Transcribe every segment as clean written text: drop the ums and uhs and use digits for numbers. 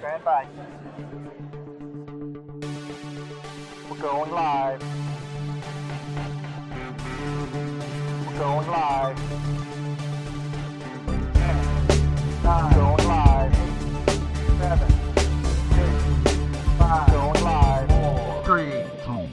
Stand by. We're going live. We're going live. 10, 9, going live. 7, 6, 5, going live. 4, 3, 2, 1.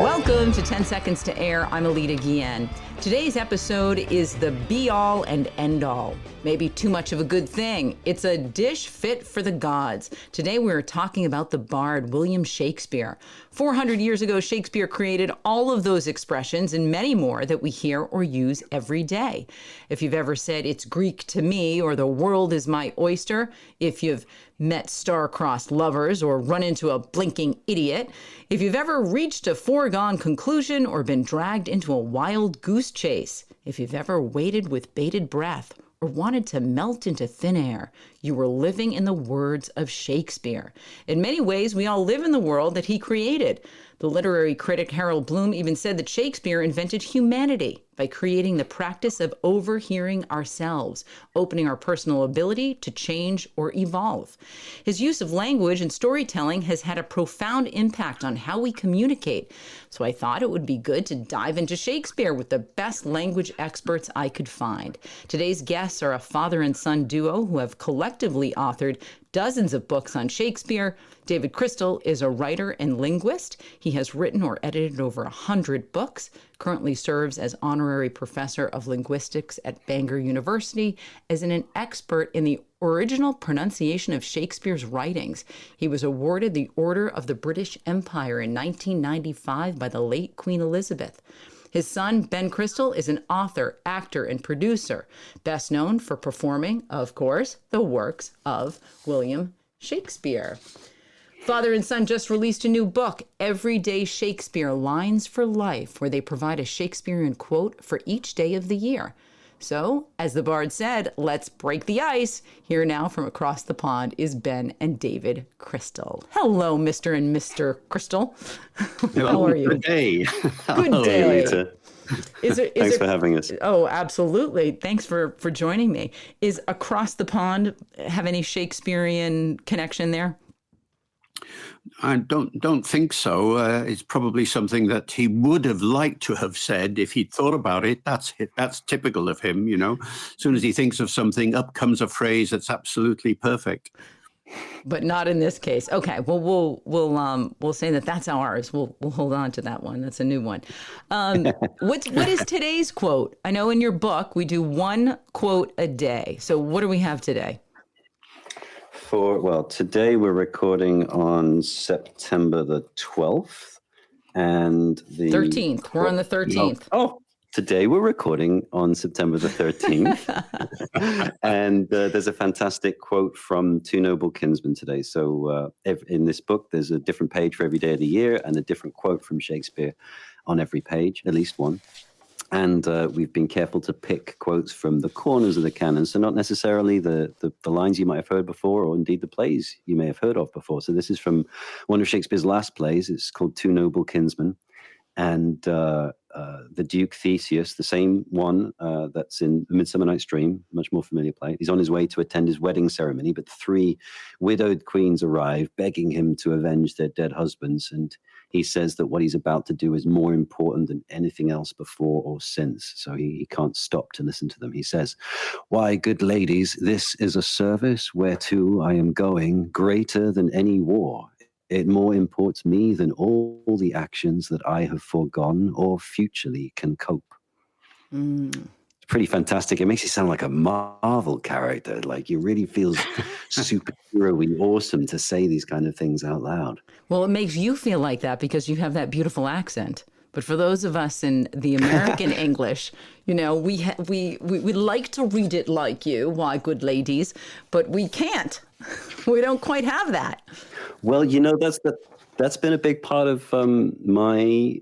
Welcome to 10 Seconds to Air. I'm Alita Guillen. Today's episode is the be-all and end-all. Maybe too much of a good thing. It's a dish fit for the gods. Today we're talking about the bard William Shakespeare. 400 years ago, Shakespeare created all of those expressions and many more that we hear or use every day. If you've ever said, "It's Greek to me," or "The world is my oyster," if you've met star-crossed lovers or run into a blinking idiot, if you've ever reached a foregone conclusion or been dragged into a wild goose chase, if you've ever waited with bated breath or wanted to melt into thin air, you were living in the words of Shakespeare. In many ways, we all live in the world that he created. The literary critic Harold Bloom even said that Shakespeare invented humanity by creating the practice of overhearing ourselves, opening our personal ability to change or evolve. His use of language and storytelling has had a profound impact on how we communicate. So I thought it would be good to dive into Shakespeare with the best language experts I could find. Today's guests are a father and son duo who have collectively authored dozens of books on Shakespeare. David Crystal is a writer and linguist. He has written or edited over 100 books, currently serves as Honorary Professor of Linguistics at Bangor University, as an expert in the original pronunciation of Shakespeare's writings. He was awarded the Order of the British Empire in 1995 by the late Queen Elizabeth. His son, Ben Crystal, is an author, actor, and producer, best known for performing, of course, the works of William Shakespeare. Father and son just released a new book, Everyday Shakespeare, Lines for Life, where they provide a Shakespearean quote for each day of the year. So, as the bard said, let's break the ice. Here now from across the pond is Ben and David Crystal. Hello, Mr. and Mr. Crystal. How are you? Good day. Good day. Hello, Thanks for having us. Oh, absolutely. Thanks for joining me. Is across the pond have any Shakespearean connection there? I don't think so. It's probably something that he would have liked to have said if he'd thought about it. That's typical of him, you know. As soon as he thinks of something, up comes a phrase that's absolutely perfect. But not in this case. Okay. Well, we'll say that's ours. We'll hold on to that one. That's a new one. What is today's quote? I know in your book we do one quote a day. So what do we have today? Today we're recording on September the 12th and the 13th. We're on the 13th. Today we're recording on September the 13th. And there's a fantastic quote from two noble kinsmen today. So in this book, there's a different page for every day of the year and a different quote from Shakespeare on every page, at least one. And we've been careful to pick quotes from the corners of the canon, so not necessarily the lines you might have heard before, or indeed the plays you may have heard of before. So this is from one of Shakespeare's last plays. It's called Two Noble Kinsmen. And the Duke Theseus, the same one that's in Midsummer Night's Dream, much more familiar play. He's on his way to attend his wedding ceremony, but three widowed queens arrive, begging him to avenge their dead husbands. And he says that what he's about to do is more important than anything else before or since. So he can't stop to listen to them. He says, "Why, good ladies, this is a service whereto I am going greater than any war. It more imports me than all the actions that I have foregone or futurely can cope." It's pretty fantastic. It makes you sound like a Marvel character. Like you really feels superhero-y awesome to say these kind of things out loud. Well, it makes you feel like that because you have that beautiful accent. But for those of us in the American English, you know, we like to read it like you, "Why, good ladies," but we can't. We don't quite have that. Well, you know, that's been a big part of my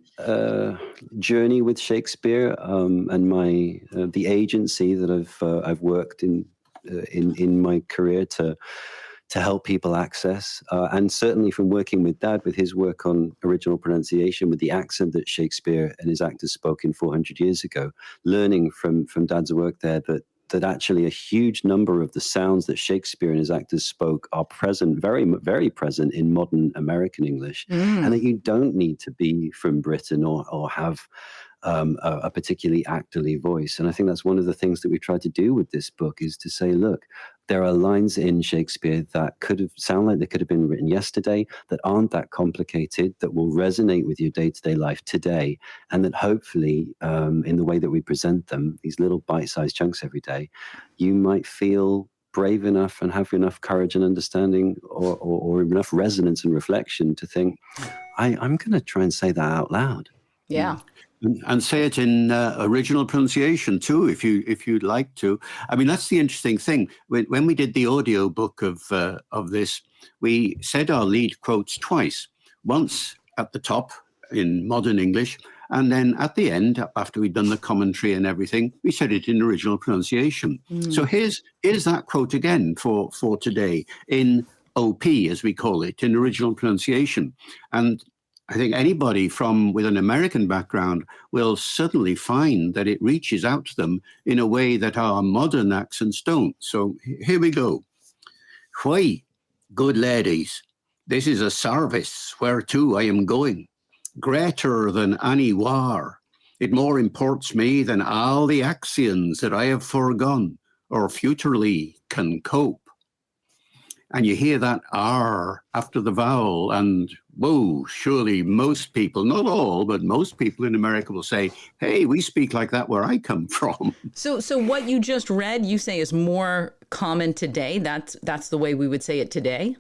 journey with Shakespeare and my the agency that I've worked in my career to help people access, and certainly from working with Dad with his work on original pronunciation, with the accent that Shakespeare and his actors spoke in 400 years ago, learning from Dad's work there that that actually a huge number of the sounds that Shakespeare and his actors spoke are present, very, very present in modern American English, and that you don't need to be from Britain or have a particularly actorly voice. And I think that's one of the things that we tried to do with this book, is to say, look, there are lines in Shakespeare that could have sound like they could have been written yesterday, that aren't that complicated, that will resonate with your day-to-day life today, and that hopefully, in the way that we present them, these little bite-sized chunks every day, you might feel brave enough and have enough courage and understanding, or enough resonance and reflection to think, I'm going to try and say that out loud. Yeah. And say it in original pronunciation too, if you'd like to. I mean, that's the interesting thing. When we did the audio book of this, we said our lead quotes twice. Once at the top in modern English, and then at the end, after we'd done the commentary and everything, we said it in original pronunciation. So here's that quote again for today in OP, as we call it, in original pronunciation. And I think anybody with an American background will suddenly find that it reaches out to them in a way that our modern accents don't. So here we go. Why, good ladies, this is a service whereto I am going, greater than any war. It more imports me than all the actions that I have foregone or futurely can cope. And you hear that R after the vowel, and whoa, surely most people, not all, but most people in America will say, hey, we speak like that where I come from. So what you just read, you say is more common today. That's the way we would say it today?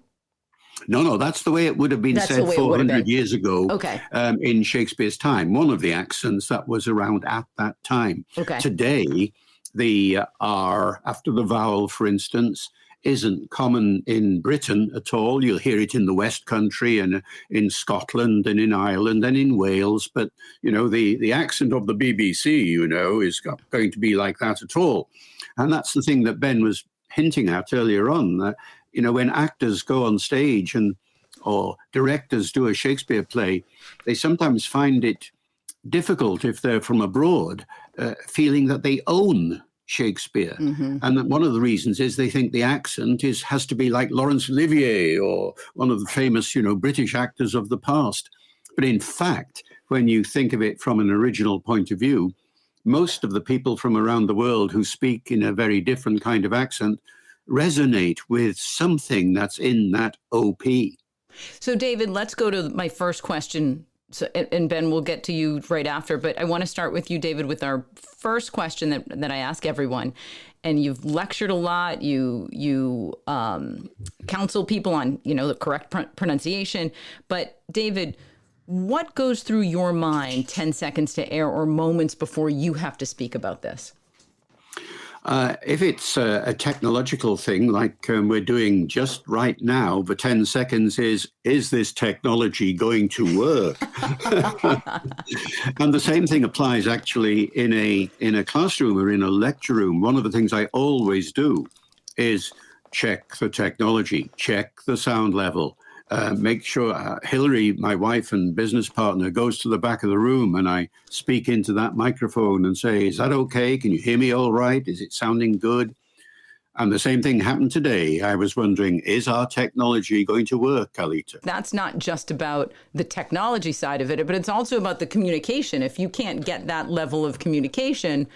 No, that's the way it would have been said 400 years ago. Okay. In Shakespeare's time. One of the accents that was around at that time. Okay. Today, the R after the vowel, for instance, isn't common in Britain at all. You'll hear it in the West Country and in Scotland and in Ireland and in Wales. But, the accent of the BBC, is going to be like that at all. And that's the thing that Ben was hinting at earlier on, that, when actors go on stage or directors do a Shakespeare play, they sometimes find it difficult if they're from abroad, feeling that they own Shakespeare. And that one of the reasons is they think the accent has to be like Laurence Olivier or one of the famous, British actors of the past. But in fact, when you think of it from an original point of view, most of the people from around the world who speak in a very different kind of accent resonate with something that's in that OP. So David, let's go to my first question. So, and Ben, we'll get to you right after, but I want to start with you, David, with our first question that I ask everyone. And you've lectured a lot. You counsel people on, the correct pronunciation. But David, what goes through your mind 10 seconds to air or moments before you have to speak about this? If it's a technological thing like we're doing just right now, the 10 seconds is this technology going to work? And the same thing applies actually in a classroom or in a lecture room. One of the things I always do is check the technology, check the sound level. Make sure Hillary, my wife and business partner, goes to the back of the room and I speak into that microphone and say, is that okay? Can you hear me all right? Is it sounding good? And the same thing happened today. I was wondering, is our technology going to work, Alita? That's not just about the technology side of it, but it's also about the communication. If you can't get that level of communication,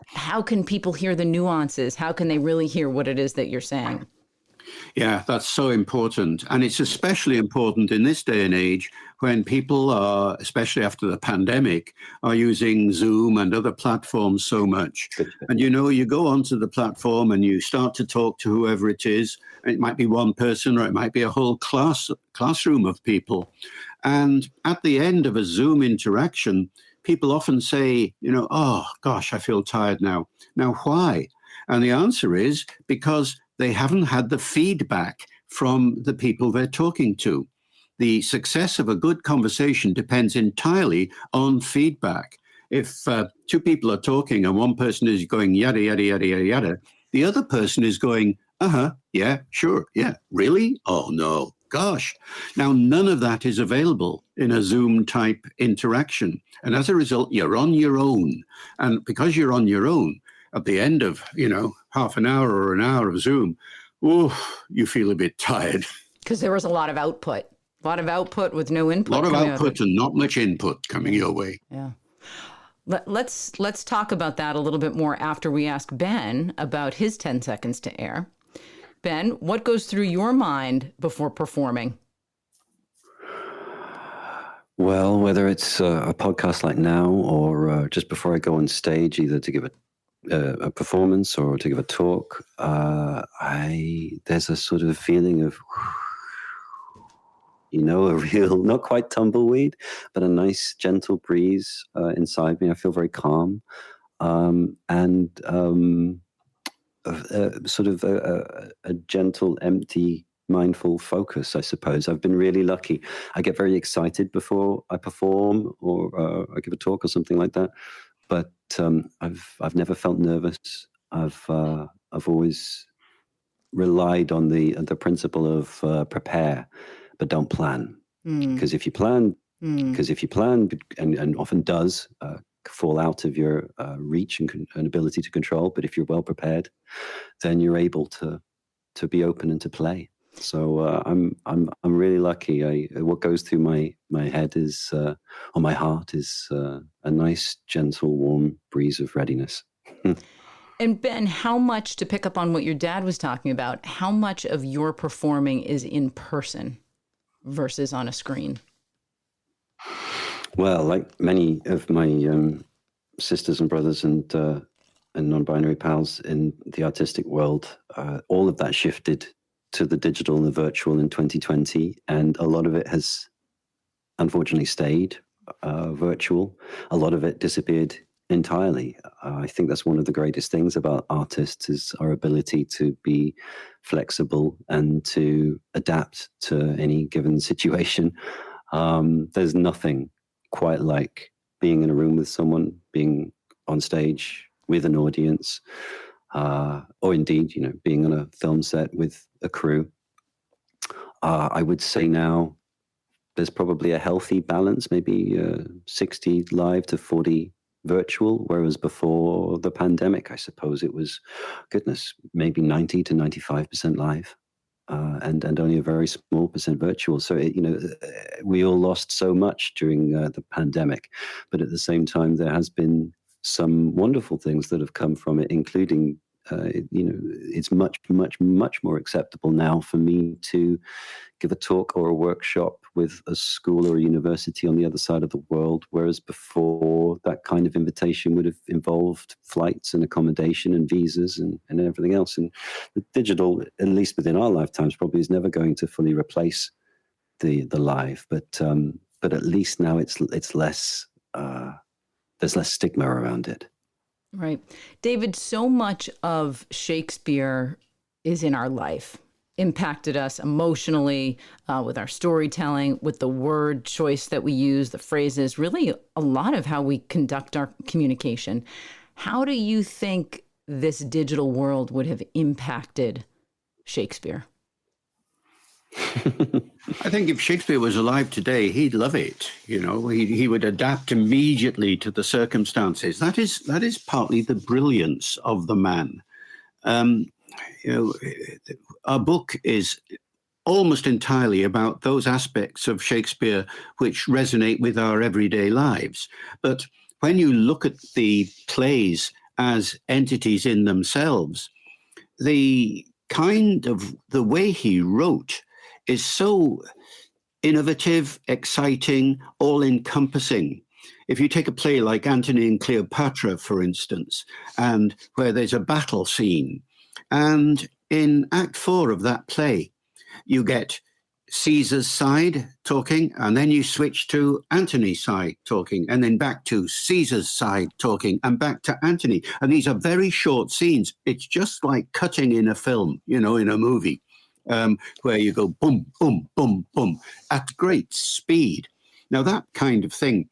how can people hear the nuances? How can they really hear what it is that you're saying? Yeah, that's so important. And it's especially important in this day and age when people are, especially after the pandemic, are using Zoom and other platforms so much. And, you go onto the platform and you start to talk to whoever it is. It might be one person or it might be a whole classroom of people. And at the end of a Zoom interaction, people often say, oh, gosh, I feel tired now. Now, why? And the answer is because they haven't had the feedback from the people they're talking to. The success of a good conversation depends entirely on feedback. If two people are talking and one person is going yada, yada, yada, yada, yada, the other person is going, yeah, sure, yeah, really? Oh, no, gosh. Now, none of that is available in a Zoom type interaction. And as a result, you're on your own. And because you're on your own, at the end of, half an hour or an hour of Zoom, you feel a bit tired. Because there was a lot of output. A lot of output with no input. A lot of output and not much input coming your way. Yeah. Let's talk about that a little bit more after we ask Ben about his 10 seconds to air. Ben, what goes through your mind before performing? Well, whether it's a podcast like now or just before I go on stage, either to give a performance or to give a talk, there's a sort of feeling of, a real, not quite tumbleweed, but a nice gentle breeze inside me. I feel very calm and sort of a gentle, empty, mindful focus, I suppose. I've been really lucky. I get very excited before I perform or I give a talk or something like that. But I've never felt nervous. I've always relied on the principle of prepare, but don't plan. Because if you plan, and often does fall out of your reach and ability to control. But if you're well prepared, then you're able to be open and to play. So I'm really lucky. What goes through my head is, or my heart is, a nice, gentle, warm breeze of readiness. And Ben, how much, to pick up on what your dad was talking about, how much of your performing is in person versus on a screen? Well, like many of my sisters and brothers and non-binary pals in the artistic world, all of that shifted to the digital and the virtual in 2020, and a lot of it has unfortunately stayed virtual. A lot of it disappeared entirely. I think that's one of the greatest things about artists is our ability to be flexible and to adapt to any given situation. There's nothing quite like being in a room with someone, being on stage with an audience, or indeed, being on a film set with a crew. I would say now there's probably a healthy balance, maybe 60 live to 40 virtual, whereas before the pandemic, I suppose it was, maybe 90 to 95% live. And only a very small percent virtual. So, we all lost so much during the pandemic. But at the same time, there has been some wonderful things that have come from it, including, it's much, much, much more acceptable now for me to give a talk or a workshop with a school or a university on the other side of the world, whereas before that kind of invitation would have involved flights and accommodation and visas and everything else. And the digital, at least within our lifetimes, probably is never going to fully replace the live. But at least now it's less, there's less stigma around it. Right. David, so much of Shakespeare is in our life, impacted us emotionally with our storytelling, with the word choice that we use, the phrases, really a lot of how we conduct our communication. How do you think this digital world would have impacted Shakespeare? I think if Shakespeare was alive today, he'd love it. He would adapt immediately to the circumstances. That is partly the brilliance of the man. Our book is almost entirely about those aspects of Shakespeare which resonate with our everyday lives. But when you look at the plays as entities in themselves, the way he wrote is so innovative, exciting, all-encompassing. If you take a play like Antony and Cleopatra, for instance, and where there's a battle scene, and in Act 4 of that play, you get Caesar's side talking, and then you switch to Antony's side talking, and then back to Caesar's side talking, and back to Antony. And these are very short scenes. It's just like cutting in a film, in a movie. Where you go boom, boom, boom, boom at great speed. Now that kind of thing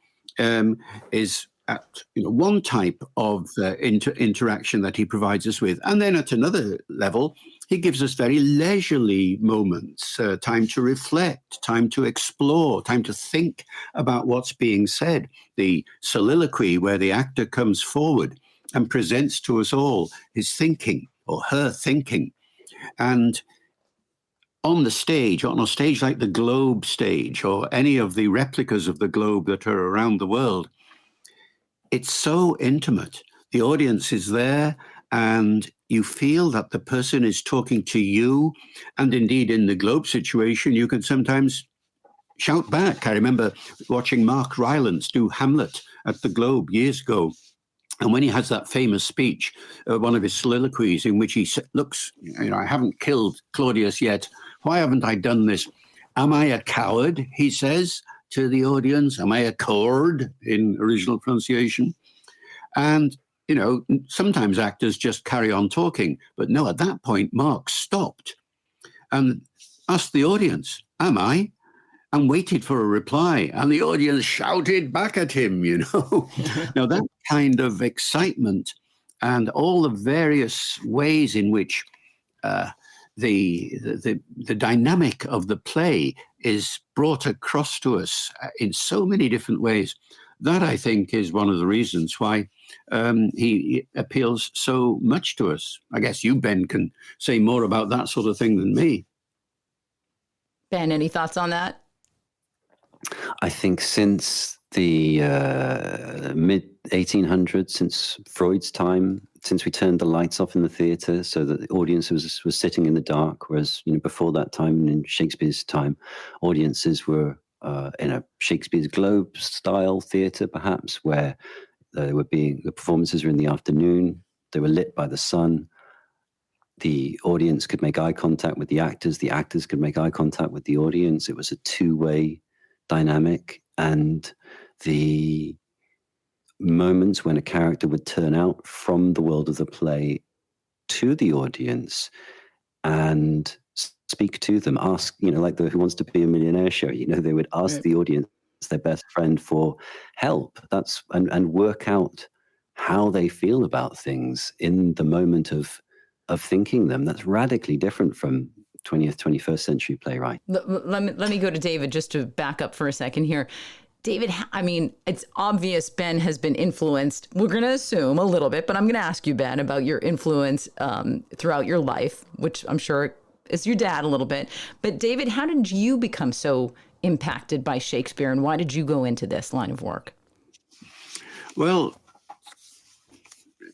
is at one type of interaction that he provides us with, and then at another level, he gives us very leisurely moments, time to reflect, time to explore, time to think about what's being said. The soliloquy where the actor comes forward and presents to us all his thinking or her thinking. And on a stage like the Globe stage or any of the replicas of the Globe that are around the world, it's so intimate. The audience is there and you feel that the person is talking to you. And indeed, in the Globe situation, you can sometimes shout back. I remember watching Mark Rylance do Hamlet at the Globe years ago. And when he has that famous speech, one of his soliloquies in which he looks, I haven't killed Claudius yet. Why haven't I done this? Am I a coward? He says to the audience. Am I a coward in original pronunciation? And, sometimes actors just carry on talking. But no, at that point, Mark stopped and asked the audience, am I? And waited for a reply. And the audience shouted back at him, Now, that kind of excitement and all the various ways in which the dynamic of the play is brought across to us in so many different ways, that I think is one of the reasons why he appeals so much to us. I guess you, Ben, can say more about that sort of thing than me. Ben, any thoughts on that? I think since the mid-1800s, since Freud's time, since we turned the lights off in the theatre so that the audience was sitting in the dark, whereas before that time, in Shakespeare's time, audiences were in a Shakespeare's Globe style theatre, perhaps, where the performances were in the afternoon, they were lit by the sun. The audience could make eye contact with the actors could make eye contact with the audience. It was a two-way dynamic, and the moments when a character would turn out from the world of the play to the audience and speak to them, ask, like the Who Wants to Be a Millionaire show, they would ask the audience, their best friend, for help. And work out how they feel about things in the moment of thinking them. That's radically different from 20th, 21st century playwright. Let me go to David just to back up for a second here. David, it's obvious Ben has been influenced. We're going to assume a little bit, but I'm going to ask you, Ben, about your influence throughout your life, which I'm sure is your dad a little bit. But David, how did you become so impacted by Shakespeare, and why did you go into this line of work? Well,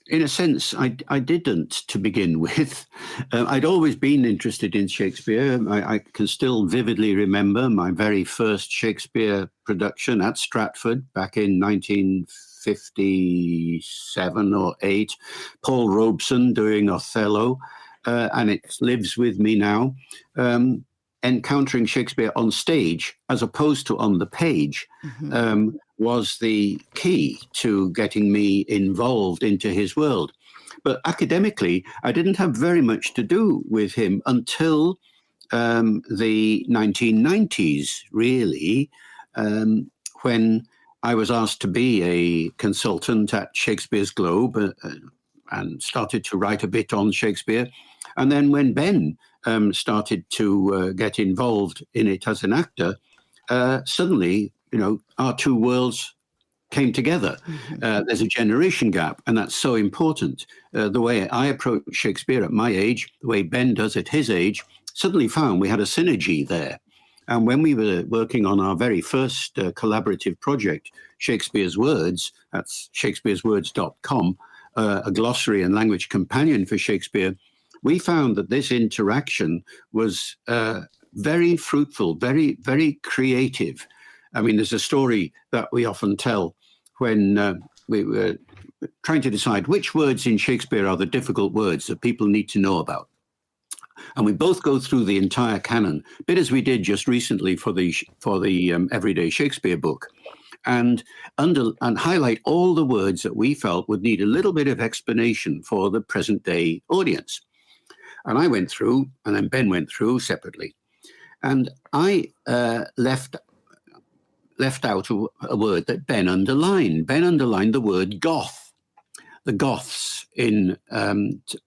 in a sense, I didn't to begin with. I'd always been interested in Shakespeare. I can still vividly remember my very first Shakespeare production at Stratford back in 1957 or 8. Paul Robeson doing Othello, and it lives with me now. Encountering Shakespeare on stage as opposed to on the page was the key to getting me involved into his world. But academically, I didn't have very much to do with him until the 1990s, really, when I was asked to be a consultant at Shakespeare's Globe and started to write a bit on Shakespeare. And then when Ben started to get involved in it as an actor, suddenly, our two worlds came together. There's a generation gap, and that's so important. The way I approach Shakespeare at my age, the way Ben does at his age, suddenly found we had a synergy there. And when we were working on our very first collaborative project, Shakespeare's Words, that's shakespeareswords.com, a glossary and language companion for Shakespeare, we found that this interaction was very fruitful, very, very creative. There's a story that we often tell when we were trying to decide which words in Shakespeare are the difficult words that people need to know about. And we both go through the entire canon, a bit as we did just recently for the Everyday Shakespeare book, and highlight all the words that we felt would need a little bit of explanation for the present day audience. And I went through, and then Ben went through separately. And I left out a word that Ben underlined. Ben underlined the word Goth, the Goths in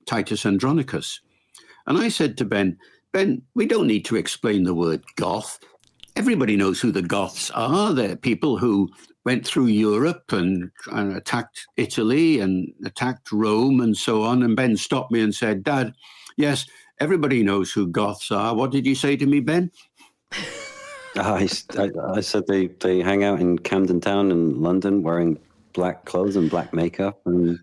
Titus Andronicus. And I said to Ben, we don't need to explain the word Goth. Everybody knows who the Goths are. They're people who went through Europe and attacked Italy and attacked Rome and so on. And Ben stopped me and said, "Dad, yes, everybody knows who Goths are. What did you say to me, Ben?" I said they hang out in Camden Town in London wearing black clothes and black makeup and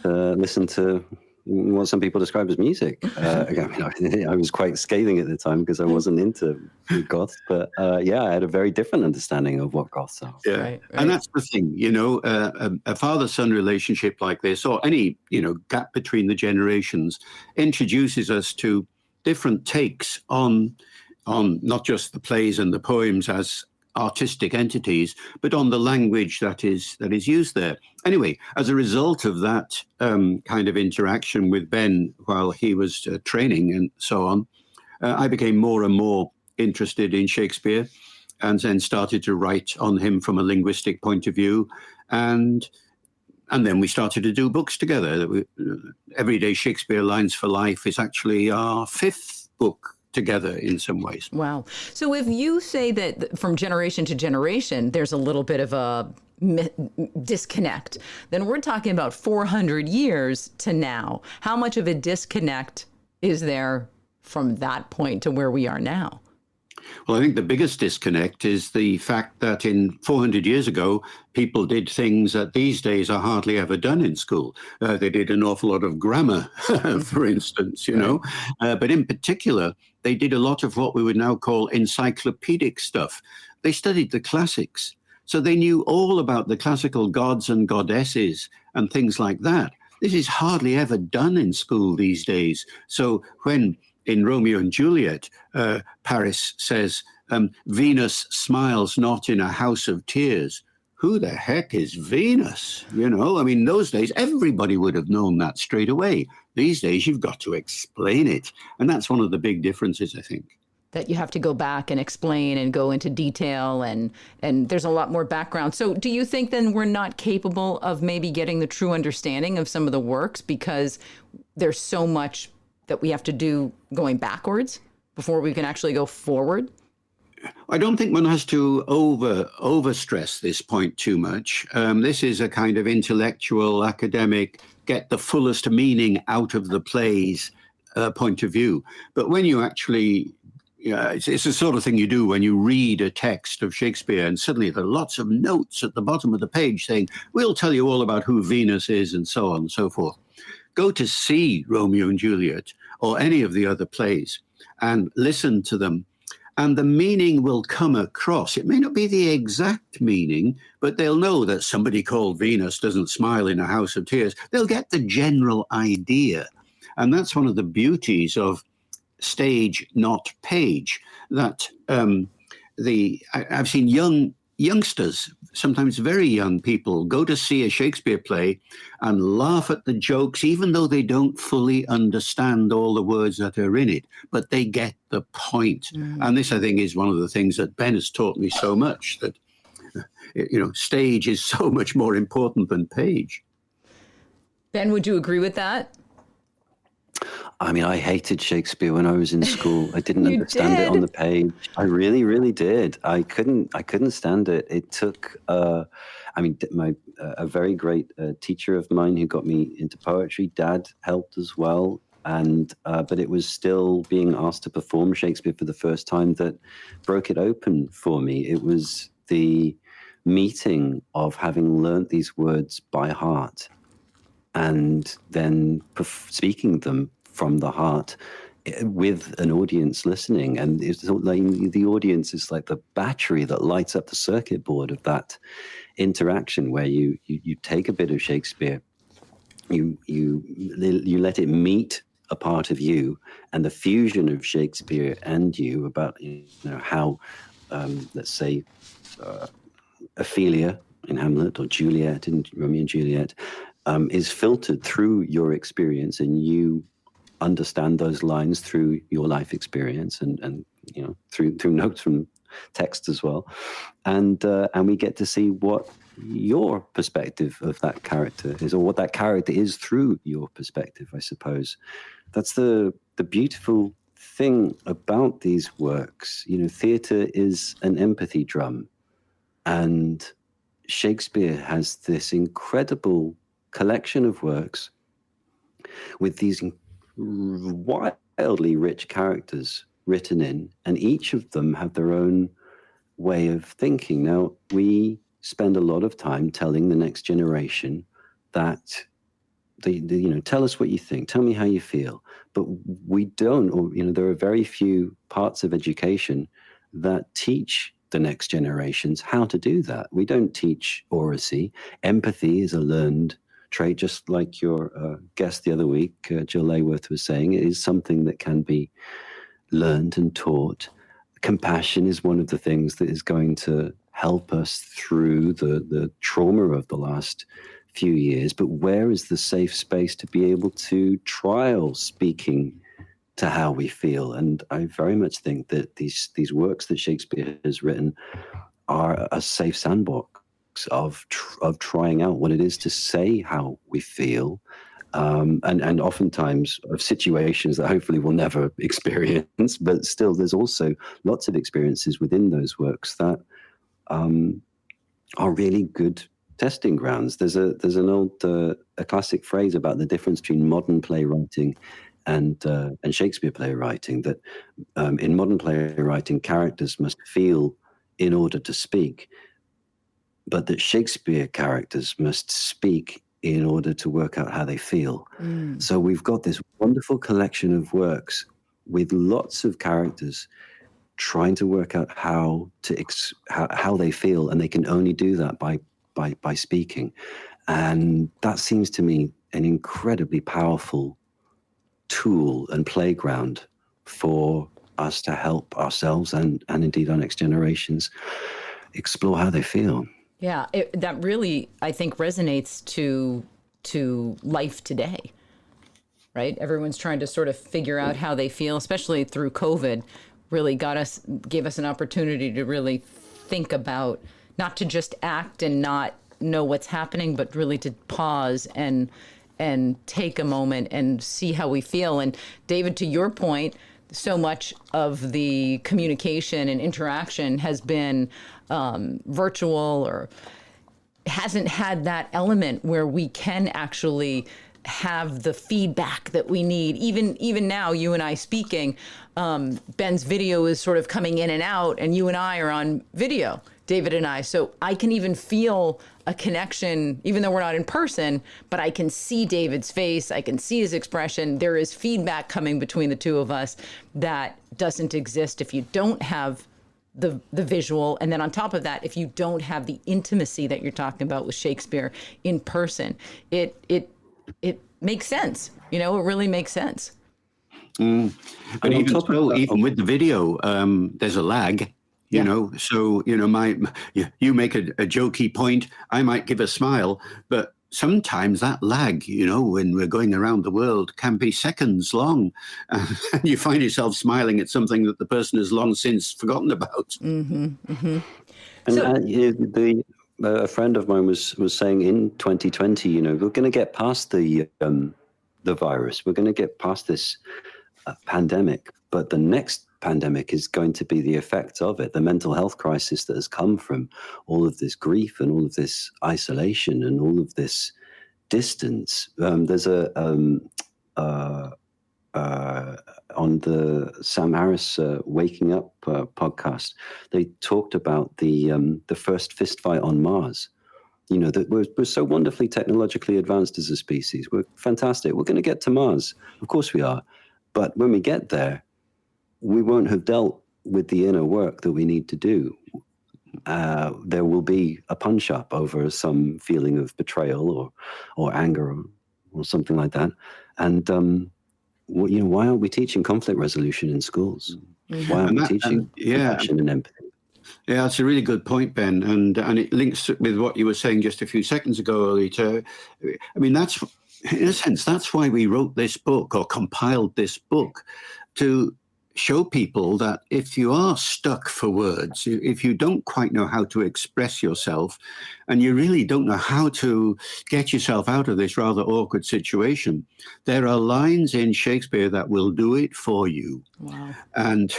listen to what some people describe as music. I was quite scathing at the time because I wasn't into goths, but I had a very different understanding of what goths are. Yeah, Right. And that's the thing, a father-son relationship like this, or any, gap between the generations, introduces us to different takes on not just the plays and the poems as artistic entities, but on the language that is used there. Anyway, as a result of that kind of interaction with Ben while he was training and so on, I became more and more interested in Shakespeare, and then started to write on him from a linguistic point of view, and then we started to do books together. Everyday Shakespeare Lines for Life is actually our 5th book together in some ways. Wow. So if you say that from generation to generation, there's a little bit of a disconnect, then we're talking about 400 years to now. How much of a disconnect is there from that point to where we are now? Well, I think the biggest disconnect is the fact that in 400 years ago, people did things that these days are hardly ever done in school. They did an awful lot of grammar, for instance, but in particular, they did a lot of what we would now call encyclopedic stuff. They studied the classics. So they knew all about the classical gods and goddesses and things like that. This is hardly ever done in school these days. So when in Romeo and Juliet, Paris says, Venus smiles not in a house of tears. Who the heck is Venus? Those days, everybody would have known that straight away. These days, you've got to explain it. And that's one of the big differences, I think. That you have to go back and explain and go into detail, and there's a lot more background. So do you think then we're not capable of maybe getting the true understanding of some of the works because there's so much that we have to do going backwards before we can actually go forward? I don't think one has to overstress this point too much. This is a kind of intellectual, academic, get the fullest meaning out of the plays point of view. But when you actually, it's the sort of thing you do when you read a text of Shakespeare and suddenly there are lots of notes at the bottom of the page saying, we'll tell you all about who Venus is and so on and so forth. Go to see Romeo and Juliet or any of the other plays and listen to them, and the meaning will come across. It may not be the exact meaning, but they'll know that somebody called Venus doesn't smile in a house of tears. They'll get the general idea. And that's one of the beauties of stage, not page, that I've seen youngsters, sometimes very young people, go to see a Shakespeare play and laugh at the jokes, even though they don't fully understand all the words that are in it, but they get the point. And this, I think, is one of the things that Ben has taught me so much, that, stage is so much more important than page. Ben, would you agree with that? I hated Shakespeare when I was in school. I didn't understand it on the page. I really, really did. I couldn't stand it. It took, a very great teacher of mine who got me into poetry. Dad helped as well. And, but it was still being asked to perform Shakespeare for the first time that broke it open for me. It was the meeting of having learnt these words by heart and then speaking them from the heart with an audience listening. And it's like the audience is like the battery that lights up the circuit board of that interaction, where you take a bit of Shakespeare, you let it meet a part of you, and the fusion of Shakespeare and you about how let's say Ophelia in Hamlet or Juliet in Romeo and Juliet is filtered through your experience, and you understand those lines through your life experience and through notes from text as well, and we get to see what your perspective of that character is, or what that character is through your perspective. I suppose that's the beautiful thing about these works. Theatre is an empathy drum, and Shakespeare has this incredible collection of works with these wildly rich characters written in, and each of them have their own way of thinking. Now, we spend a lot of time telling the next generation that tell us what you think, tell me how you feel. But we don't, or there are very few parts of education that teach the next generations how to do that. We don't teach oracy. Empathy is a learned trait, just like your guest the other week, Jill Layworth, was saying. It is something that can be learned and taught. Compassion is one of the things that is going to help us through the trauma of the last few years. But where is the safe space to be able to trial speaking to how we feel? And I very much think that these works that Shakespeare has written are a safe sandbox of trying out what it is to say how we feel, and oftentimes of situations that hopefully we'll never experience. But still, there's also lots of experiences within those works that are really good testing grounds. There's an old a classic phrase about the difference between modern playwriting and Shakespeare playwriting, that in modern playwriting, characters must feel in order to speak, but that Shakespeare characters must speak in order to work out how they feel. So we've got this wonderful collection of works with lots of characters trying to work out how they feel, and they can only do that by speaking. And that seems to me an incredibly powerful tool and playground for us to help ourselves and indeed our next generations explore how they feel. Yeah, that really, I think, resonates to life today, right? Everyone's trying to sort of figure out how they feel, especially through COVID. Really gave us an opportunity to really think about, not to just act and not know what's happening, but really to pause and take a moment and see how we feel. And David, to your point, so much of the communication and interaction has been virtual, or hasn't had that element where we can actually have the feedback that we need. Even now, you and I speaking, Ben's video is sort of coming in and out, and you and I are on video, David and I. So I can even feel a connection, even though we're not in person, but I can see David's face. I can see his expression. There is feedback coming between the two of us that doesn't exist if you don't have the visual. And then on top of that, if you don't have the intimacy that you're talking about with Shakespeare in person, it makes sense. It really makes sense. And even with the video, there's a lag. So you make a jokey point, I might give a smile, but sometimes that lag, when we're going around the world, can be seconds long, and you find yourself smiling at something that the person has long since forgotten about. And a friend of mine was saying in 2020, we're going to get past the virus, we're going to get past this pandemic, but the next pandemic is going to be the effects of it, the mental health crisis that has come from all of this grief and all of this isolation and all of this distance. There's on the Sam Harris Waking Up podcast, they talked about the first fist fight on Mars. That we're so wonderfully technologically advanced as a species. We're fantastic. We're going to get to Mars. Of course we are. But when we get there, we won't have dealt with the inner work that we need to do. There will be a punch-up over some feeling of betrayal or anger or something like that. And, why aren't we teaching conflict resolution in schools? Mm-hmm. Why aren't we teaching compassion and empathy? Yeah, that's a really good point, Ben. And it links with what you were saying just a few seconds ago, Alita. I mean, that's, in a sense, that's why we wrote this book or compiled this book, to show people that if you are stuck for words, if you don't quite know how to express yourself, and you really don't know how to get yourself out of this rather awkward situation, there are lines in Shakespeare that will do it for you. Wow. And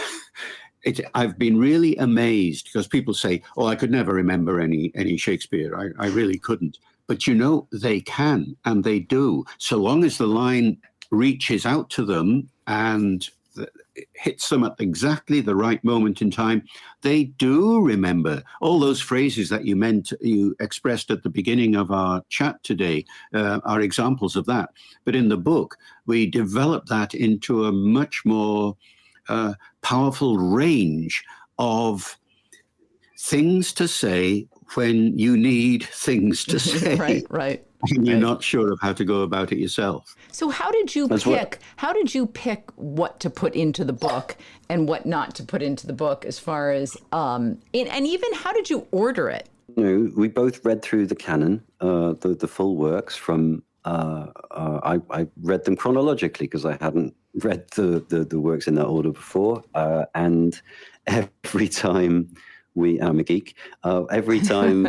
I've been really amazed because people say, "Oh, I could never remember any Shakespeare. I really couldn't." But they can, and they do, so long as the line reaches out to them and hits them at exactly the right moment in time. They do remember all those phrases that you expressed at the beginning of our chat today are examples of that. But in the book, we develop that into a much more powerful range of things to say when you need things to say. Right. And you're not sure of how to go about it yourself. So how did you pick what to put into the book and what not to put into the book, as far as and even how did you order it? We both read through the canon, the full works from. I read them chronologically because I hadn't read the works in that order before, and every time I'm a geek. Every time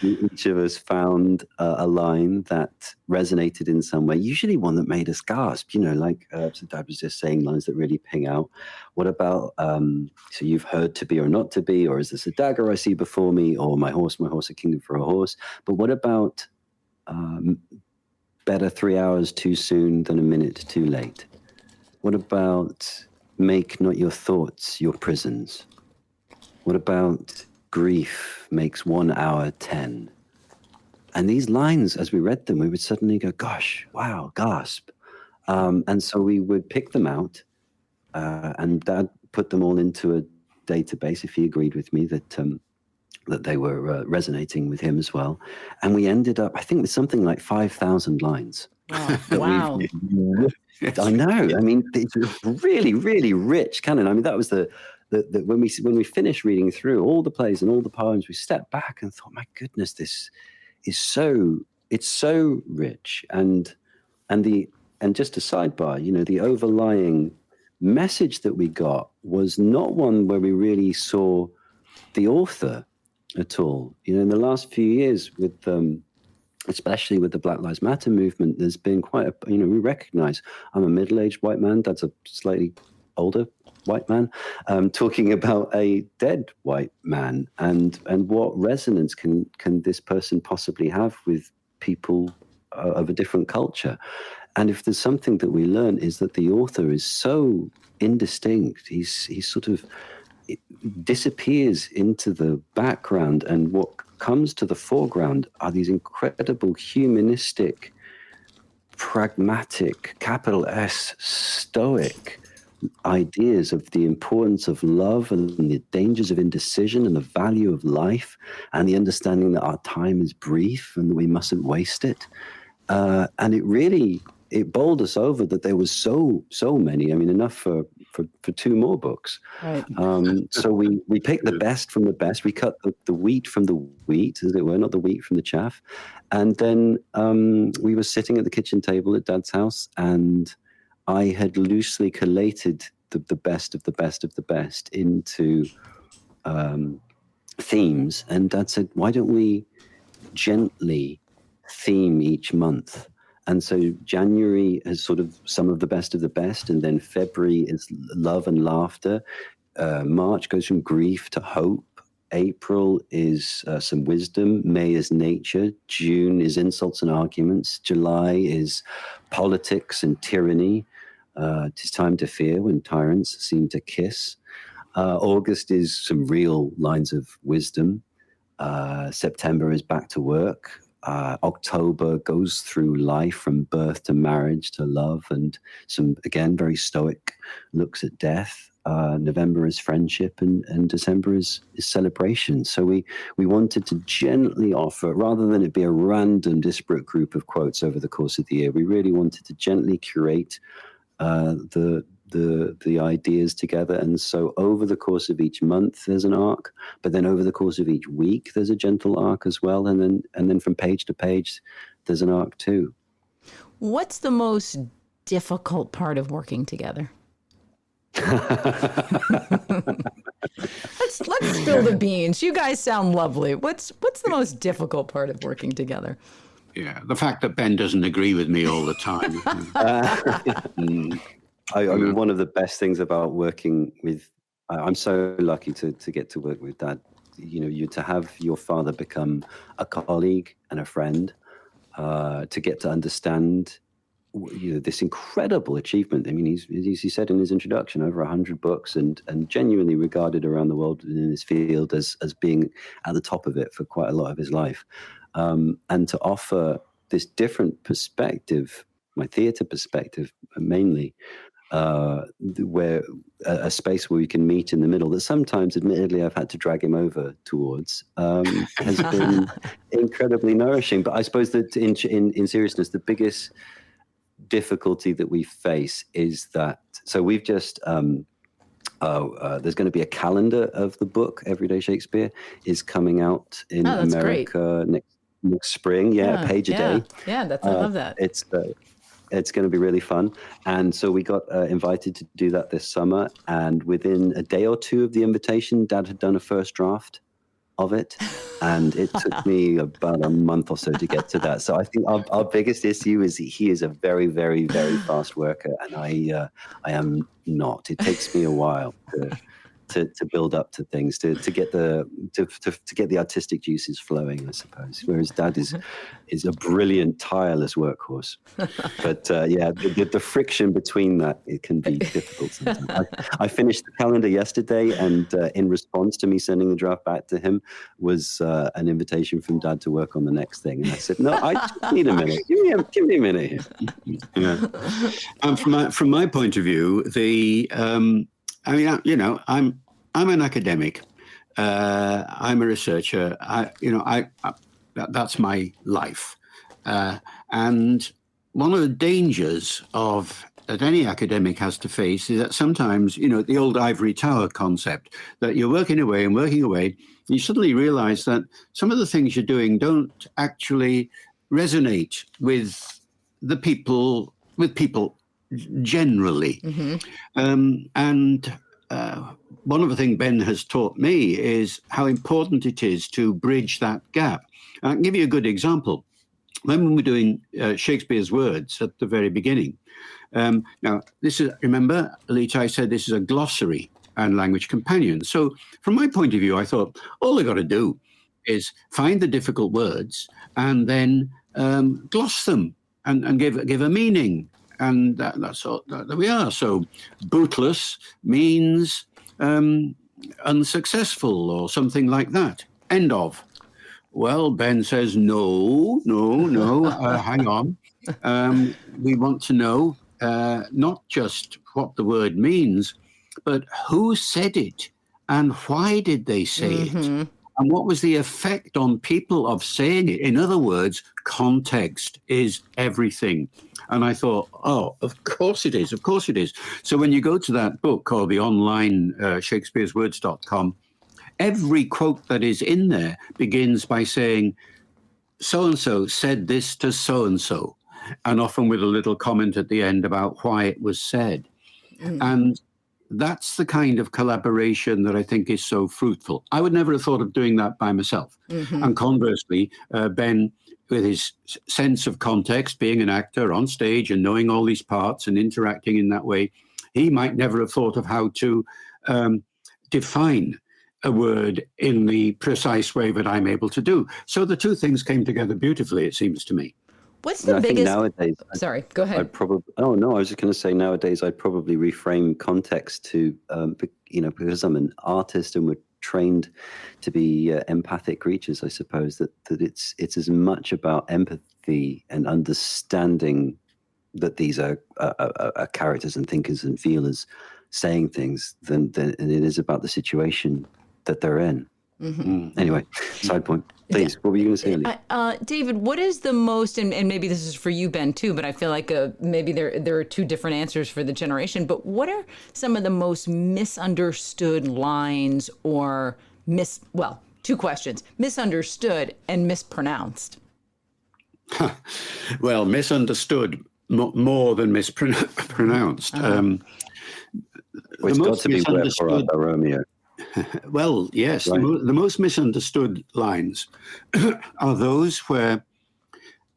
each of us found a line that resonated in some way, usually one that made us gasp, like so Dad was just saying lines that really ping out. What about, so you've heard to be or not to be, or is this a dagger I see before me, or my horse, a kingdom for a horse? But what about better 3 hours too soon than a minute too late? What about make not your thoughts your prisons? What about grief makes 1 hour 10? And these lines, as we read them, we would suddenly go, gosh, wow, gasp. And so we would pick them out, and Dad put them all into a database if he agreed with me that they were resonating with him as well. And we ended up, I think, with something like 5,000 lines. Wow. I know. I mean, it's a really, really rich canon. I mean, that was when we finished reading through all the plays and all the poems, we stepped back and thought, my goodness, this is it's so rich. And just a sidebar, the overlying message that we got was not one where we really saw the author at all. In the last few years with especially with the Black Lives Matter movement, there's been quite we recognize I'm a middle-aged white man, that's a slightly older white man, talking about a dead white man, and what resonance can this person possibly have with people of a different culture. And if there's something that we learn is that the author is so indistinct. He's sort of disappears into the background, and what comes to the foreground are these incredible humanistic, pragmatic, capital S, stoic ideas of the importance of love and the dangers of indecision and the value of life and the understanding that our time is brief and that we mustn't waste it. And it bowled us over that there was so many. I mean, enough for 2 more books. Right. So we picked the best from the best. We cut the wheat from the wheat, as it were, not the wheat from the chaff. And then we were sitting at the kitchen table at Dad's house, and I had loosely collated the best of the best of the best into themes. And Dad said, why don't we gently theme each month? And so January is sort of some of the best of the best, and then February is love and laughter. March goes from grief to hope. April is some wisdom. May is nature. June is insults and arguments. July is politics and tyranny. 'Tis time to fear when tyrants seem to kiss. August is some real lines of wisdom. September is back to work. October goes through life from birth to marriage to love, and some, again, very stoic looks at death. November is friendship, and December is celebration. So we wanted to gently offer, rather than it be a random disparate group of quotes over the course of the year, we really wanted to gently curate the ideas together. And so over the course of each month there's an arc, but then over the course of each week there's a gentle arc as well, and then from page to page there's an arc too. What's the most difficult part of working together? Let's spill the beans. You guys sound lovely. What's the most difficult part of working together? Yeah, the fact that Ben doesn't agree with me all the time. I mean, one of the best things about working with I'm so lucky to get to work with Dad. To have your father become a colleague and a friend, to get to understand this incredible achievement. I mean, he's, as he said in his introduction, over 100 books, and genuinely regarded around the world in his field as being at the top of it for quite a lot of his life. And to offer this different perspective, my theatre perspective mainly, where a space where we can meet in the middle, that sometimes, admittedly, I've had to drag him over towards, has been incredibly nourishing. But I suppose that in seriousness, the biggest difficulty that we face is that, so we've just there's going to be a calendar of the book. Everyday Shakespeare is coming out in America next spring. A page a day. I love that. It's going to be really fun. And so we got invited to do that this summer. And within a day or two of the invitation, Dad had done a first draft of it. And it took me about a month or so to get to that. So I think our biggest issue is he is a very, very, very fast worker. And I am not. It takes me a while to build up to things, to get the artistic juices flowing, I suppose. Whereas Dad is a brilliant, tireless workhorse. But the friction between that, it can be difficult sometimes. I finished the calendar yesterday, and in response to me sending the draft back to him was an invitation from Dad to work on the next thing. And I said, no, I just need a minute. Give me a minute here. Yeah. From my point of view, I'm an academic. I'm a researcher. That's my life. And one of the dangers that any academic has to face is that sometimes, the old ivory tower concept, that you're working away, and you suddenly realize that some of the things you're doing don't actually resonate with people generally. Mm-hmm. One of the things Ben has taught me is how important it is to bridge that gap. I can give you a good example. When we were doing Shakespeare's words at the very beginning, now this is, remember, Alita, I said this is a glossary and language companion. So from my point of view, I thought all I got to do is find the difficult words and then gloss them and give a meaning. And that's all. There we are. So bootless means unsuccessful or something like that. End of. Well, Ben says, no, hang on. We want to know not just what the word means, but who said it and why did they say it? And what was the effect on people of saying it? In other words, context is everything. And I thought, oh, of course it is. Of course it is. So when you go to that book called the online shakespeareswords.com, every quote that is in there begins by saying, so-and-so said this to so-and-so, and often with a little comment at the end about why it was said. And that's the kind of collaboration that I think is so fruitful. I would never have thought of doing that by myself. And conversely, Ben, with his sense of context, being an actor on stage and knowing all these parts and interacting in that way, he might never have thought of how to define a word in the precise way that I'm able to do. So the two things came together beautifully, it seems to me. What's the biggest? Nowadays, sorry, go ahead. I was just going to say nowadays I'd probably reframe context to, because I'm an artist and we're trained to be empathic creatures, I suppose, that it's as much about empathy and understanding that these are characters and thinkers and feelers saying things than it is about the situation that they're in. Anyway, side point. Please, what were you going to say, Ellie? David, what is the most, and maybe this is for you, Ben, too, but I feel like maybe there are two different answers for the generation, but what are some of the most misunderstood lines or two questions, misunderstood and mispronounced? Well, misunderstood more than mispronounced. It's got to be Wherefore Art Thou Romeo. Well, yes, right. The most misunderstood lines are those where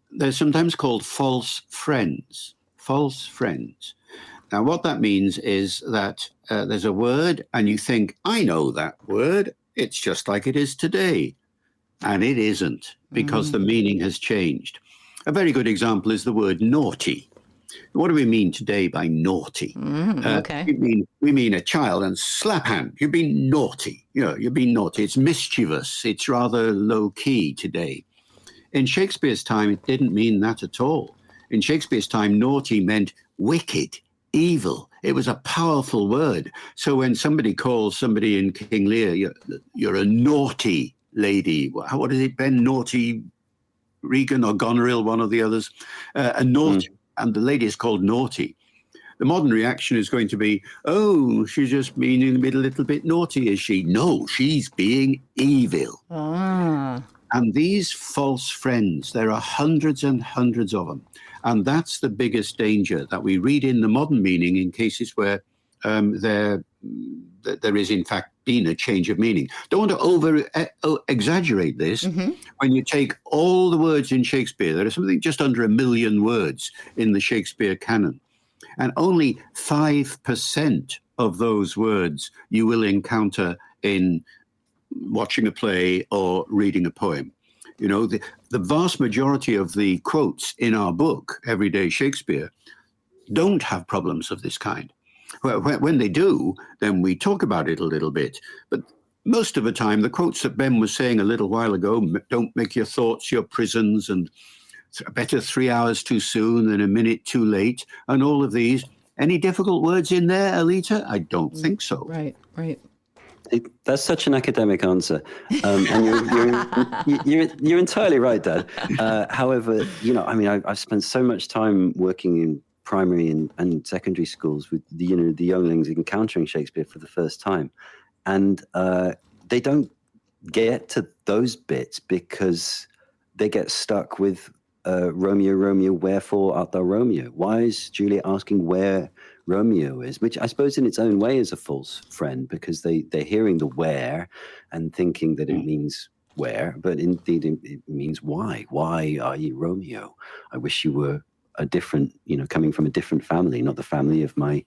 they're sometimes called false friends. False friends. Now, what that means is that there's a word and you think, I know that word. It's just like it is today. And it isn't, because the meaning has changed. A very good example is the word naughty. What do we mean today by naughty? Okay. We mean a child, and slap hand. You've been naughty. You've been naughty. It's mischievous. It's rather low key today. In Shakespeare's time, it didn't mean that at all. In Shakespeare's time, naughty meant wicked, evil. It was a powerful word. So when somebody calls somebody in King Lear, you're a naughty lady. What is it, Ben? Naughty Regan or Goneril, one of the others. A naughty, and the lady is called naughty. The modern reaction is going to be, oh, she's just being a little bit naughty, is she? No, she's being evil. And these false friends, there are hundreds and hundreds of them. And that's the biggest danger that we read in the modern meaning in cases where there is, in fact, been a change of meaning. Don't want to over-exaggerate this. When you take all the words in Shakespeare, there are something just under 1 million words in the Shakespeare canon. And only 5% of those words you will encounter in watching a play or reading a poem. The vast majority of the quotes in our book, Everyday Shakespeare, don't have problems of this kind. When they do, then we talk about it a little bit. But most of the time, the quotes that Ben was saying a little while ago, don't make your thoughts your prisons, and better 3 hours too soon than a minute too late, and all of these. Any difficult words in there, Alita? I don't think so. Right. That's such an academic answer, and you're entirely right, Dad. However, I've spent so much time working in primary and secondary schools with the younglings encountering Shakespeare for the first time, and they don't get to those bits because they get stuck with Romeo, Romeo, wherefore art thou Romeo? Why is Juliet asking where Romeo is? Which I suppose in its own way is a false friend, because they're hearing the where and thinking that it means where, but indeed it means why. Why are you Romeo? I wish you were a different, coming from a different family, not the family of my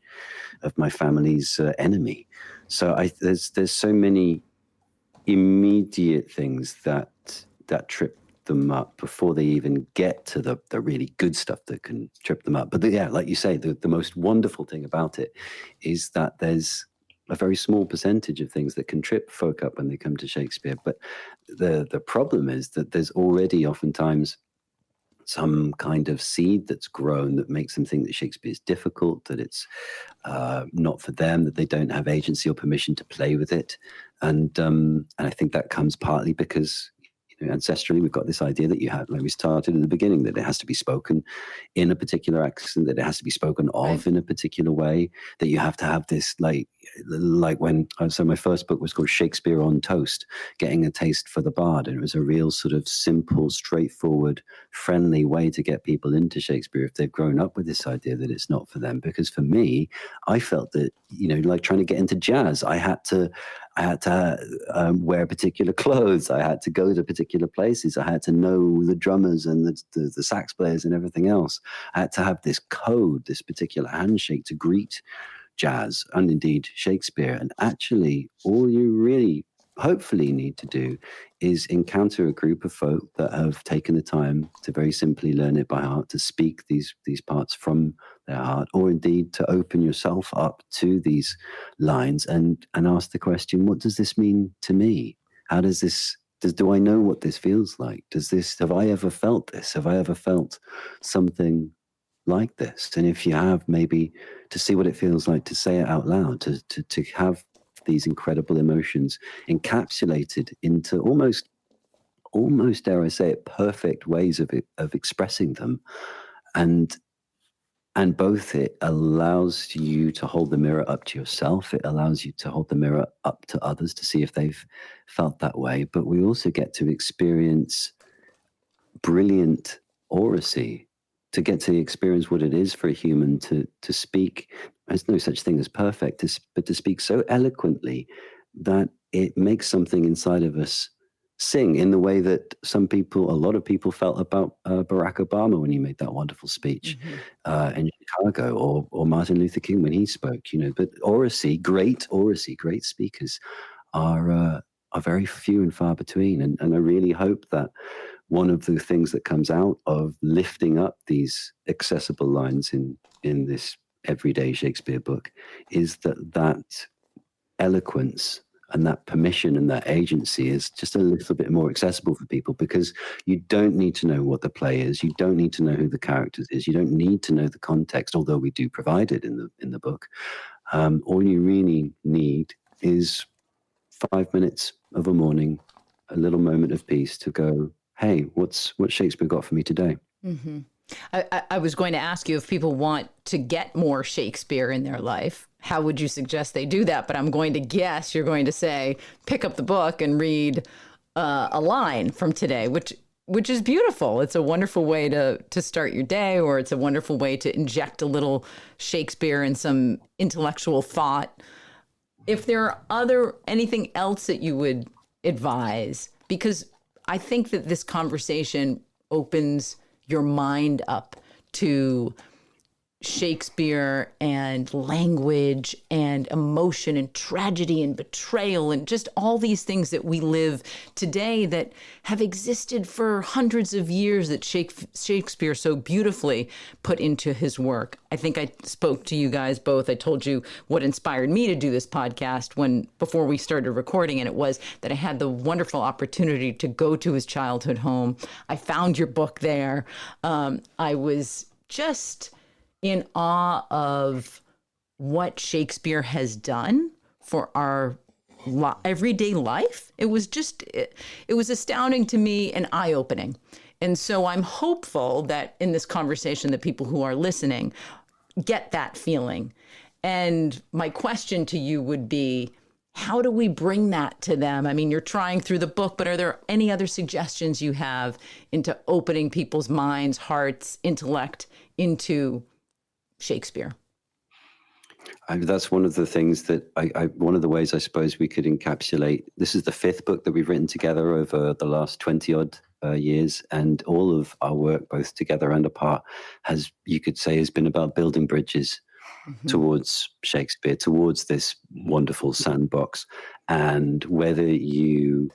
family's enemy. So there's so many immediate things that trip them up before they even get to the really good stuff that can trip them up. But like you say, the most wonderful thing about it is that there's a very small percentage of things that can trip folk up when they come to Shakespeare. But the problem is that there's already oftentimes some kind of seed that's grown that makes them think that Shakespeare is difficult, that it's not for them, that they don't have agency or permission to play with it. And I think that comes partly because ancestrally, we've got this idea that you had, like we started in the beginning, that it has to be spoken in a particular accent, that it has to be spoken of in a particular way, that you have to have this, like when, so my first book was called Shakespeare on Toast, Getting a Taste for the Bard. And it was a real sort of simple, straightforward, friendly way to get people into Shakespeare if they've grown up with this idea that it's not for them. Because for me, I felt that, like trying to get into jazz, I had to wear particular clothes. I had to go to particular places. I had to know the drummers and the sax players and everything else. I had to have this code, this particular handshake to greet jazz and indeed Shakespeare. And actually, all you really hopefully need to do is encounter a group of folk that have taken the time to very simply learn it by heart, to speak these parts from their heart, or indeed to open yourself up to these lines and ask the question, what does this mean to me? How does this, do I know what this feels like? Have I ever felt this? Have I ever felt something like this? And if you have, maybe to see what it feels like to say it out loud, to have these incredible emotions encapsulated into almost dare I say it, perfect ways of expressing them. And both it allows you to hold the mirror up to yourself. It allows you to hold the mirror up to others to see if they've felt that way. But we also get to experience brilliant oracy, to get to experience what it is for a human to speak. There's no such thing as perfect, but to speak so eloquently that it makes something inside of us sing in the way that a lot of people felt about Barack Obama when he made that wonderful speech in Chicago, or Martin Luther King when he spoke. But great speakers are very few and far between. And I really hope that one of the things that comes out of lifting up these accessible lines in this Everyday Shakespeare book is that eloquence and that permission and that agency is just a little bit more accessible for people, because you don't need to know what the play is. You don't need to know who the characters is. You don't need to know the context, although we do provide it in the book. All you really need is 5 minutes of a morning, a little moment of peace to go, hey, what's Shakespeare got for me today? Mm-hmm. I was going to ask you, if people want to get more Shakespeare in their life, how would you suggest they do that? But I'm going to guess you're going to say, pick up the book and read a line from today, which is beautiful. It's a wonderful way to start your day, or it's a wonderful way to inject a little Shakespeare and some intellectual thought. If there are anything else that you would advise, because I think that this conversation opens your mind up to Shakespeare and language and emotion and tragedy and betrayal and just all these things that we live today that have existed for hundreds of years, that Shakespeare so beautifully put into his work. I think I spoke to you guys both. I told you what inspired me to do this podcast before we started recording, and it was that I had the wonderful opportunity to go to his childhood home. I found your book there. I was just in awe of what Shakespeare has done for our everyday life. It was astounding to me and eye-opening. And so I'm hopeful that in this conversation, the people who are listening get that feeling. And my question to you would be, how do we bring that to them? I mean, you're trying through the book, but are there any other suggestions you have into opening people's minds, hearts, intellect into Shakespeare? That's one of the things that one of the ways I suppose we could encapsulate. This is the fifth book that we've written together over the last 20 odd years. And all of our work, both together and apart, has been about building bridges towards Shakespeare, towards this wonderful sandbox. And whether you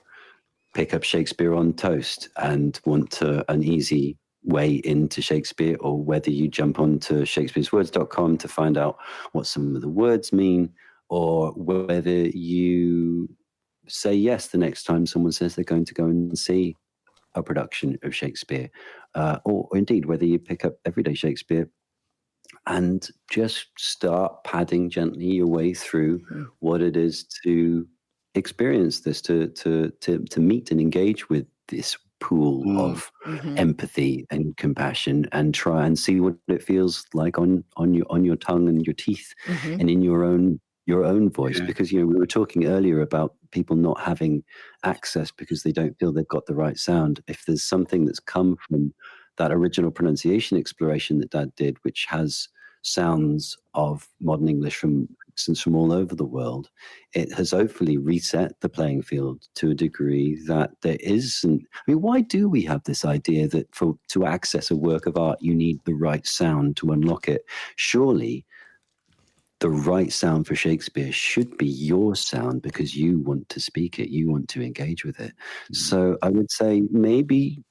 pick up Shakespeare on toast and want an easy way into Shakespeare, or whether you jump onto shakespeareswords.com to find out what some of the words mean, or whether you say yes the next time someone says they're going to go and see a production of Shakespeare, or indeed whether you pick up Everyday Shakespeare and just start padding gently your way through what it is to experience this, to meet and engage with this pool of empathy and compassion, and try and see what it feels like on your tongue and your teeth and in your own voice. Because we were talking earlier about people not having access because they don't feel they've got the right sound. If there's something that's come from that original pronunciation exploration that Dad did, which has sounds of modern English from all over the world, it has hopefully reset the playing field to a degree that there isn't. I mean, why do we have this idea that to access a work of art, you need the right sound to unlock it? Surely the right sound for Shakespeare should be your sound, because you want to speak it, you want to engage with it. So I would say maybe,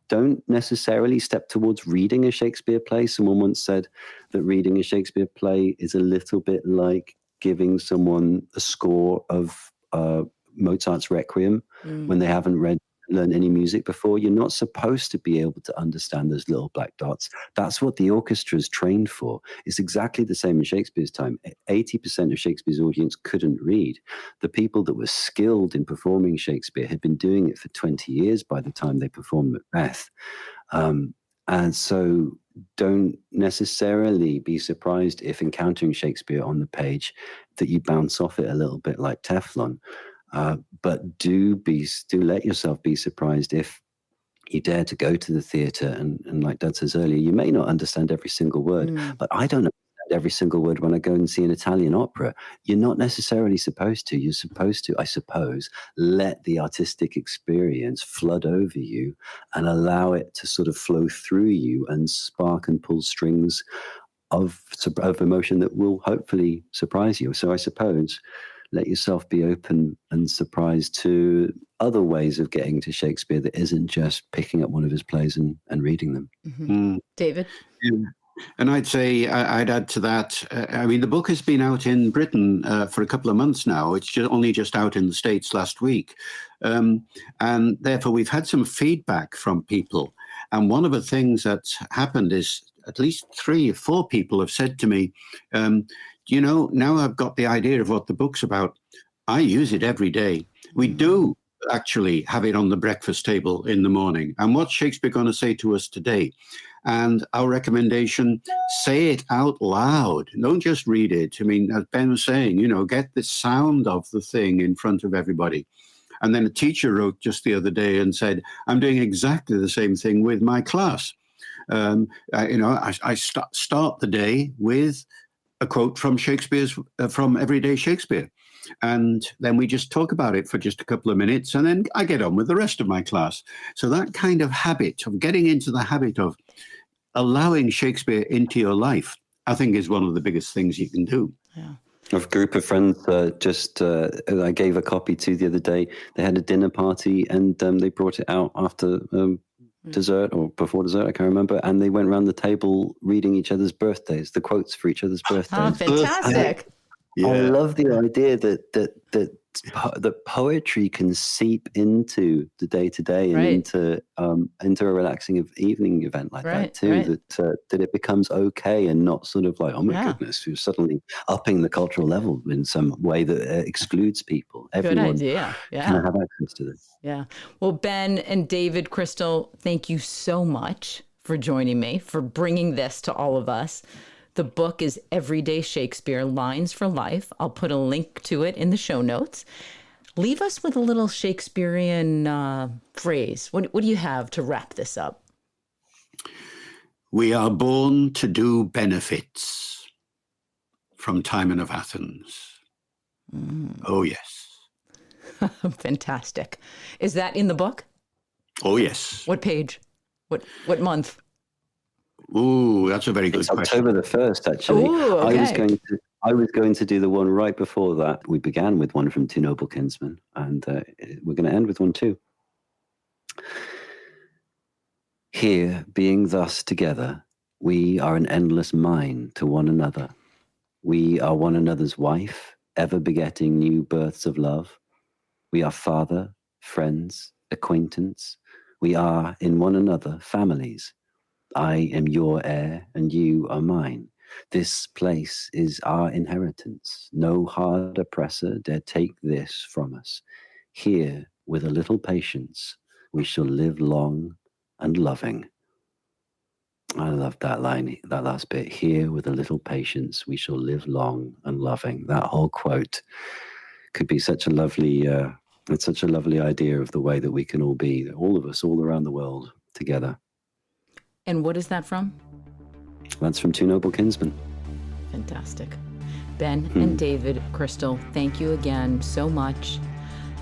don't necessarily step towards reading a Shakespeare play. Someone once said that reading a Shakespeare play is a little bit like giving someone a score of Mozart's Requiem when they haven't learned any music before. You're not supposed to be able to understand those little black dots. That's what the orchestra is trained for. It's exactly the same in Shakespeare's time. 80% of Shakespeare's audience couldn't read. The people that were skilled in performing Shakespeare had been doing it for 20 years by the time they performed Macbeth. And so don't necessarily be surprised if encountering Shakespeare on the page that you bounce off it a little bit like Teflon. But do let yourself be surprised if you dare to go to the theatre, and like Dad says earlier, you may not understand every single word, but I don't understand every single word when I go and see an Italian opera. You're not necessarily supposed to. You're supposed to, I suppose, let the artistic experience flood over you and allow it to sort of flow through you and spark and pull strings of emotion that will hopefully surprise you. So I suppose let yourself be open and surprised to other ways of getting to Shakespeare that isn't just picking up one of his plays and reading them. David? Yeah. And I'd say, I'd add to that, I mean, the book has been out in Britain for a couple of months now. It's only just out in the States last week. And therefore, we've had some feedback from people. And one of the things that's happened is at least 3 or 4 people have said to me, now I've got the idea of what the book's about. I use it every day. We do actually have it on the breakfast table in the morning. And what's Shakespeare going to say to us today? And our recommendation, say it out loud. Don't just read it. I mean, as Ben was saying, get the sound of the thing in front of everybody. And then a teacher wrote just the other day and said, I'm doing exactly the same thing with my class. I start the day with a quote from Shakespeare's, from Everyday Shakespeare. And then we just talk about it for just a couple of minutes, and then I get on with the rest of my class. So that kind of habit of getting into the habit of allowing Shakespeare into your life, I think is one of the biggest things you can do. Yeah. A group of friends I gave a copy to the other day. They had a dinner party and they brought it out after dessert or before dessert, I can't remember. And they went around the table reading each other's birthdays, the quotes for each other's birthdays. Oh, fantastic. I love the idea that poetry can seep into the day-to-day and into a relaxing evening event like that too. That it becomes okay and not sort of like, oh my goodness, you're suddenly upping the cultural level in some way that excludes people. Everyone Good idea. Yeah. can have access to this. Yeah. Well, Ben and David, Crystal, thank you so much for joining me, for bringing this to all of us. The book is Everyday Shakespeare, Lines for Life. I'll put a link to it in the show notes. Leave us with a little Shakespearean phrase. What do you have to wrap this up? We are born to do benefits, from Timon of Athens. Oh, yes. Fantastic. Is that in the book? Oh, yes. What page? What month? Ooh, that's a very good question. October the 1st, actually. Ooh, okay. I was going to do the one right before that. We began with one from Two Noble Kinsmen, and we're going to end with one too. Here, being thus together, we are an endless mine to one another. We are one another's wife, ever begetting new births of love. We are father, friends, acquaintance. We are in one another families. I am your heir, and you are mine. This place is our inheritance. No hard oppressor dare take this from us. Here, with a little patience, we shall live long and loving. I love that line, that last bit. Here, with a little patience, we shall live long and loving. That whole quote could be such a lovely, it's such a lovely idea of the way that we can all be, all of us, all around the world, together. And what is that from? That's from Two Noble Kinsmen. Fantastic. Ben and David, Crystal, thank you again so much.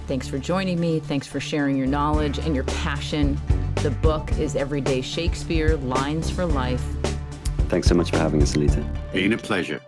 Thanks for joining me. Thanks for sharing your knowledge and your passion. The book is Everyday Shakespeare, Lines for Life. Thanks so much for having us, Alita. Been a pleasure.